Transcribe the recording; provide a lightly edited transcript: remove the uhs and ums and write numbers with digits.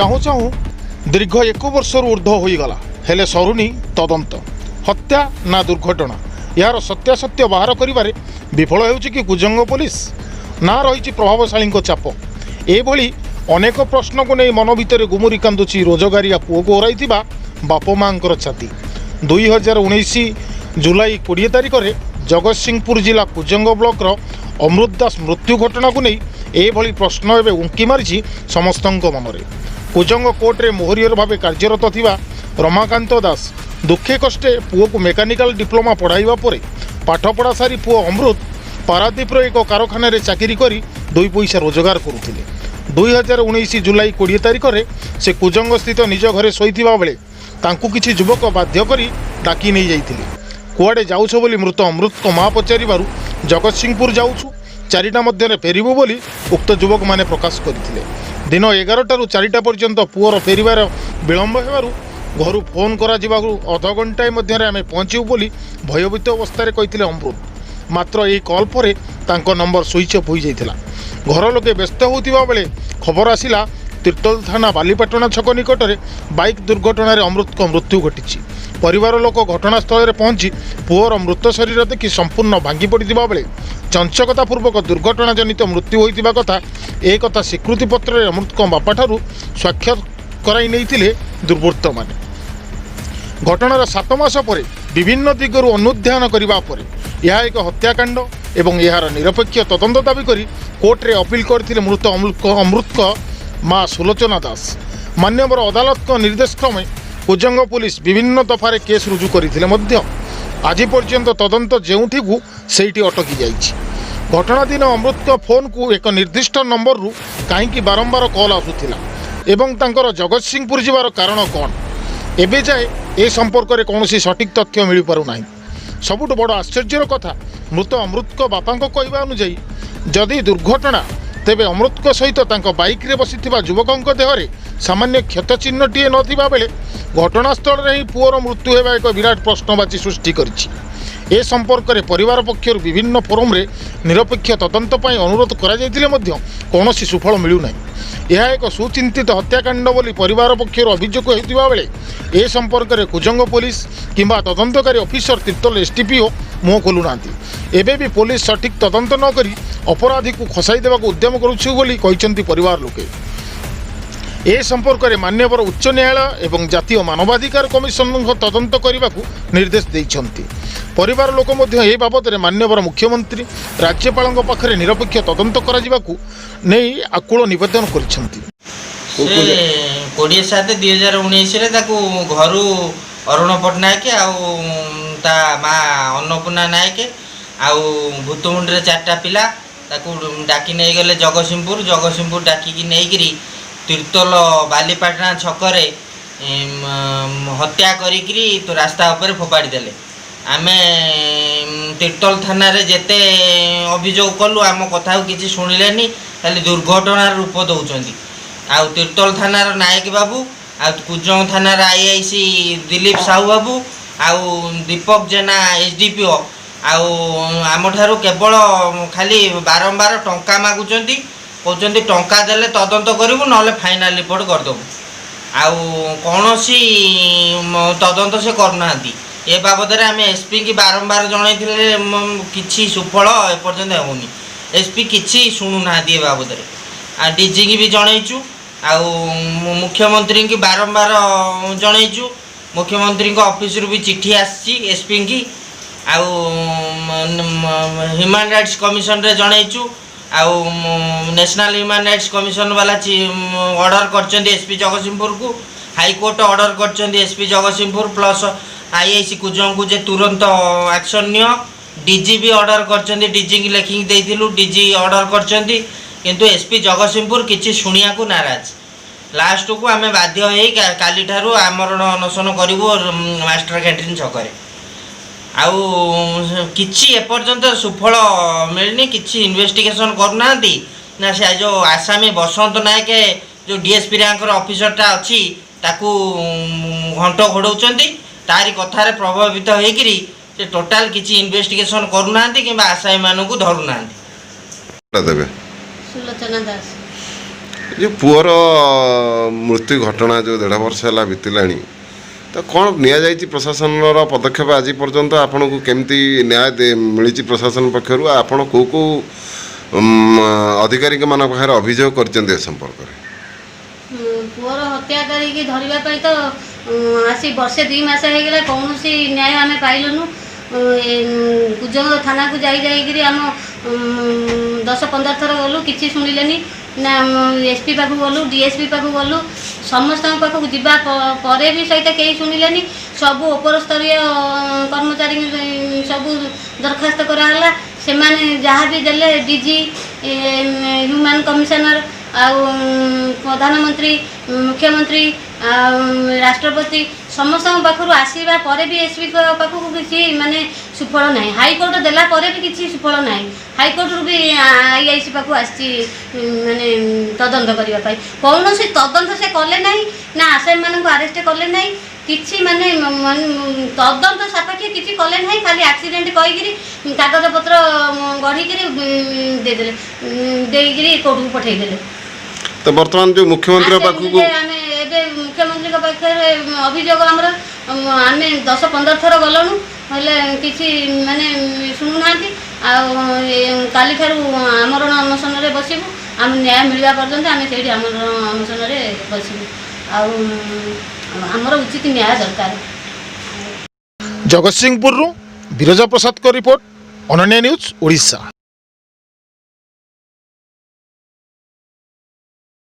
चाहू चाहू दीर्घ 1 वर्षर ऊर्ध्व होईगला हेले सरुनी तदंत हत्या ना दुर्घटना यार सत्यासत्य बाहर करिबारे विफल हेउछि कि कुजंग पुलिस ना रही प्रभावशाली चाप एभली अनेक प्रश्न को नहीं मन भितर गुमुरी कांदुछि रोजगारिया पुओ को हराई बाप माँ छाती 2019 जुलाई 20 तारिख में जगतसिंहपुर जिला कुजंग ब्लॉक अमृत दास मृत्यु घटना को नहीं एभली प्रश्न एवं उंकी मारी समस्त मन में कुजंग कोर्टे मोहरियर भाव कार्यरत थिबा रमाकांत दास दुखे कष्टे पुओ को मेकानिकल डिप्लोमा पढ़ाइबा परे पाठपढ़ा सारी पुओ अमृत पारादीप एक कारखाना चाकरी करी 2 पैसा रोजगार करुथिले 2019 जुलाई 20 तारिख में से कुजंग स्थित निज घरे शोइथिबा बेले तांकु किछि युवक बाध्य करी डाकी नहीं जाइथिले कुआडे जाउछ बोली मृत अमृत को माँ पचारिबारु जगतसिंहपुर जाउछु 4टा मध्य फेरिबु बोली उक्त युवक माने प्रकाश करथिले दिन 11टारू 4टा पर्यंत पुअर फेरिबार विलंब हेबारु घरु फोन करा जिबारु अध घंटाए मध्य आमे पहुँचू बोली भयभीत अवस्था कहिथिले अमृत मात्र यही कॉल पर तांको नंबर स्विच ऑफ हो जाइथिला घर लोके व्यस्त होतिबा बेले खबर आसिला तीर्तोल थाना बालीपाटना छक निकट में बाइक दुर्घटना अमृत को मृत्यु घटी परिवार लोक घटनास्थल में पहुंची पुअर मृत शरीर देखि संपूर्ण भांगी पड़ता बेले चंचकतापूर्वक दुर्घटना जनित मृत्यु होता कथा एक कथा स्वीकृति पत्र अमृत को बापा ठारू स्वाक्षर कराई नहीं दुर्वृत्त माने घटनार 7 मास पर विभिन्न दिगरू अनुध्यान करने पर यह एक हत्याकांड एवं यार निरपेक्ष तदंत दाबी करी कोर्टे अपील करथिले मृत अमृत माँ सुलोचना दास मान्यवर अदालत को निर्देश क्रमे कुजंग पुलिस विभिन्न दफारे केस रुजु करथिले मध्य आज पर्यंत तदंत जेउठी को सेठी अटकी जाइछि घटना दिन अमृत को फोन को एक निर्दिष्ट नंबर रु कहीं बारंबार कॉल आसुथिला एवं तांकर जगतसिंहपुर जिबार कारण कौन एबे जाए ए संपर्क में कौन सठिक तथ्य मिल पारु नाही सबुठ बड़ आश्चर्यर कथा मृत अमृत को बापा कहवा अनुजाई जदि दुर्घटना तेबे अमृत को सहित तांको बाइक रे बसिथिबा युवकों देहरे सामान्य क्षतचिन्ह टीए नथिबा बेले घटनास्थल में ही पुअर मृत्यु हेबा एक विराट प्रश्नवाची सृष्टि करिछि ए संपर्क में परिवार पक्षर विभिन्न फोरम रे निरपेक्ष तदंत पई अनुरोध करा जायतिले मध्य कोनोसी सुफल मिलु नाही यह एक सुचिंतित हत्याकांड बोली परिवार पक्षर अभियोग होइतिबा बेले ए संपर्क में कुजंग पुलिस किंबा तदंतकारी ऑफिसर तीर्तोल एसटीपीओ मुँह खोलु नांती एबे भी पुलिस सठिक तदंत न करी अपराधी को खसाई देवाक उद्यम करुछु बोली कहिसंती परिवार लोके ए संपर्क में मान्यवर उच्च न्यायालय एवं जातीय मानवाधिकार कमिशन तदंत करने को निर्देश देइछंती परिवार लोक मध्य ए बाबद में मान्यवर मुख्यमंत्री राज्यपाल पाखरे निरपेक्ष तदंत करा जिबाकू नै आकुल निवेदन करिसंती 27/2019 घर अरुण पट्टनायक ता माँ अन्नपूर्णा नायक आउ भूतमुंडी 4टा पिला डाकी नहीं गले जगतसिंहपुर डाकिकी नहीं तीर्तोल बालीपाटना छकरे हत्या करी तो रास्ता उपर फोपाड़ी देले आमे तीर्तोल थाना रे जेते अभियोग कलु आम कथा किसी शुणिलेनी खाली दुर्घटनार रूप दौरान आउ तीर्तोल थानार नायक बाबू आ कुजंग थानार आईआईसी दिलीप साहू बाबू आउ दीपक जेना एसडीपीओ आउ आम ठारू केवल खाली बारंबार टंका मागुचंती कहते टंका देले तदंत करूँ ना फाइनाल रिपोर्ट करदेबू आउ कौन सी तदंत से करना ए बाबद आम एसपी की बारंबार जनई किसी सुफल एपर्यंत होनी एसपी किसी शुणुना ए बाबद आ डीजी की भी जनईचु आउ मुख्यमंत्री की बारंबार जनईचु मुख्यमंत्री ऑफिस भी चिट्ठी आसी एसपी की आउ ह्यूमन राइट्स कमिशन रे जनईचु आउ नेशनल ह्यूमन राइट्स कमिशन वाला ऑर्डर कर एसपी जगतसिंहपुर को हाईकोर्ट ऑर्डर कर SP Jagatsinghpur plus IIC Kujang को जे तुरंत एक्शन नियो डीजी भी ऑर्डर कर डीजी की लेखिक देइथिलु डीजी ऑर्डर कर किंतु एसपी जगतसिंहपुर किसी शुणिया को नाराज लास्ट को आम बाध्य हो काली ठारू आमरण अनशन करूँ मास्टर कैंटीन छकरे आउ किछि एपर्यंत सुफल मिलनी किछि इन्वेस्टिगेशन करूना ना से जो आसामी बसंत नायक जो डीएसपी रैंकर ऑफिसरटा अच्छी ताकू घंट घोड़ौंट तारी कथार प्रभावित होकरी से टोटाल किछि इन्वेस्टिगेशन करूना कि आसामी मानू धरूना देवे सुलोचना दास जो पुअर मृत्यु घटना जो 1.5 वर्ष है बीतलानी तो कौन नि प्रशासन पदक्षेप आज पर्यंत आपन को केमती न्याय मिली प्रशासन पक्षर आपण को अधिकारी मान पाखे अभियोग कर संपर्क पुअर हत्या करी धरवाई तो आसी वर्षे 2 मास होगा कौन न्याय आम पाइलुनु कुजंग थाना को जाइए आम 10-15 थर गलु कि शुणिले ना एसपी पाक गलु डीएसपी पाक गलु समस्त पाखक जावा भी सहित कहीं शुणिले सबू उपर स्तरीय कर्मचारी सबू दरखास्त कराला से जहाँ भी देले डीजी ह्यूमन कमिशनर प्रधानमंत्री मुख्यमंत्री राष्ट्रपति समस्त पाखर आसवा पर भी एसपी पाखक किसी माने सुफल ना हाईकोर्ट देला भी किसी सुफल ना हाईकोर्ट भी आईआईसी पाखक आसी माने तदंत करने कौन तदंत से कले ना ना आसामी मान आरेस्ट कले ना किसी माने तदंत सापेक्ष किसी कले ना खाली एक्सीडेंट कहीकि कागज पत्र गढ़ी देदेले कोर्ट को पठेदेले तो वर्तमान जो मुख्यमंत्री मुख्यमंत्री पाखे अभियोग आम 10-15 थर गलुँ किसी माने शुणुना काली आमरण अनशन बसबू आम न्याय मिलवा पर्यंत आम से आमरण अनशन बसबू आमर उचित न्याय दरकार। जगतसिंहपुर बिरजा प्रसाद को रिपोर्ट अनन्या न्यूज ओडिशा।